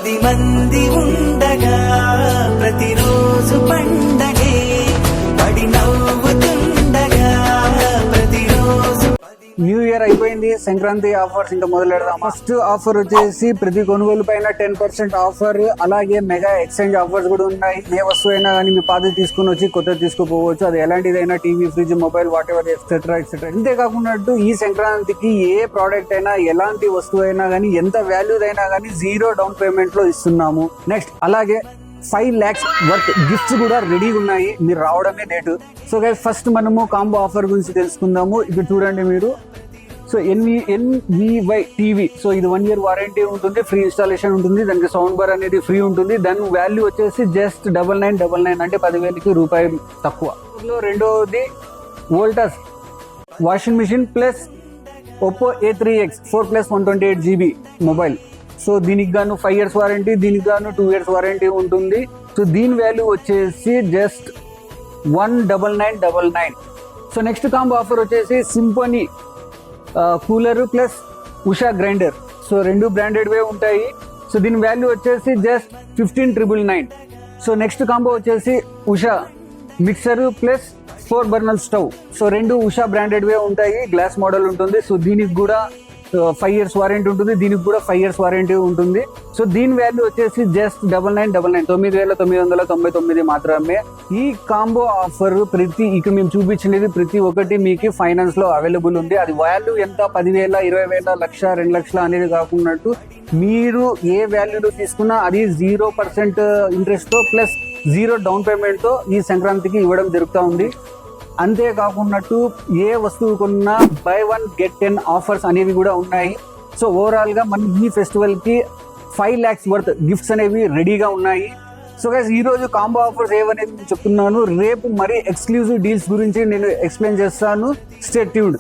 10 మంది ఉండగా ప్రతిరోజు పండగే పడి నవ్వుతుండగా ప్రతిరోజు. న్యూ ఇయర్ అయిపోయింది, సంక్రాంతి ఆఫర్స్ ఇంకా మొదలెడదాం. ఫస్ట్ ఆఫర్ వచ్చేసి ప్రతి కొనుగోలు పైన 10% ఆఫర్, అలాగే మెగా ఎక్స్చేంజ్ ఆఫర్స్ కూడా ఉన్నాయి. ఏ వస్తువు అయినా కానీ మీ పాతది తీసుకుని వచ్చి కొత్తది తీసుకుపోవచ్చు. అది ఎలాంటిదైనా TV, fridge, mobile, whatever etcetera etcetera. ఇంతేకాకుండా ఈ సంక్రాంతికి ఏ ప్రోడక్ట్ అయినా, ఎలాంటి వస్తువు అయినా కానీ, ఎంత వాల్యూదైనా అయినా కానీ 0 డౌన్ పేమెంట్ లో ఇస్తున్నాము. నెక్స్ట్ అలాగే 5 lakhs వర్త్ గిఫ్ట్స్ కూడా రెడీగా ఉన్నాయి, మీరు రావడమే లేటు. సో గైస్ ఫస్ట్ మనము కాంబో ఆఫర్ గురించి తెలుసుకుందాము. ఇప్పుడు చూడండి మీరు. సో NVY టీవీ, సో ఇది 1 year వారంటీ ఉంటుంది, ఫ్రీ ఇన్స్టాలేషన్ ఉంటుంది, దానికి సౌండ్ బార్ అనేది ఫ్రీ ఉంటుంది. దాని వాల్యూ వచ్చేసి జస్ట్ 9999, అంటే 10,000కి రూపాయి తక్కువ. రెండవది Voltas washing machine plus Oppo A3X 4 + 128GB mobile. So దీనికి గాను 5 years వారంటీ, దీనికి గాను 2 years వారంటీ ఉంటుంది. సో దీని వాల్యూ వచ్చేసి just 19999. So next combo offer వచ్చేసి Symphony cooler plus Usha grinder. So రెండు బ్రాండెడ్వే ఉంటాయి. సో దీని వాల్యూ వచ్చేసి జస్ట్ 15,999. సో నెక్స్ట్ కాంబో వచ్చేసి Usha mixer plus 4 burner stove. So రెండు ఉషా బ్రాండెడ్వే ఉంటాయి, గ్లాస్ మోడల్ ఉంటుంది. సో దీనికి కూడా 5 years వారంటీ ఉంటుంది, దీనికి కూడా 5 years వారంటీ ఉంటుంది. సో దీని వాల్యూ వచ్చేసి జస్ట్ 9999, 9,999 మాత్రమే. ఈ కాంబో ఆఫర్ ఇక్కడ మేము చూపించినది ప్రతి ఒక్కటి మీకు ఫైనాన్స్ లో అవైలబుల్ ఉంది. అది వాల్యూ ఎంత 10,000, 20,000, 1,00,000, 2,00,000 అనేది కాకున్నట్టు మీరు ఏ వాల్యూలో తీసుకున్నా అది 0% ఇంట్రెస్ట్ తో ప్లస్ 0 డౌన్ పేమెంట్ తో ఈ సంక్రాంతికి ఇవ్వడం జరుగుతూ ఉంది. అంతేకాకున్నట్టు ఏ వస్తువు కొన్నా బై 1 get 10 ఆఫర్స్ అనేవి కూడా ఉన్నాయి. సో ఓవరాల్ గా మన ఈ ఫెస్టివల్ కి 5 lakhs వర్త్ గిఫ్ట్స్ అనేవి రెడీగా ఉన్నాయి. సో గైస్ ఈ రోజు కాంబో ఆఫర్స్ ఏవనేది చెప్తున్నాను, రేపు మరి ఎక్స్క్లూజివ్ డీల్స్ గురించి నేను ఎక్స్ప్లెయిన్ చేస్తాను. Stay tuned.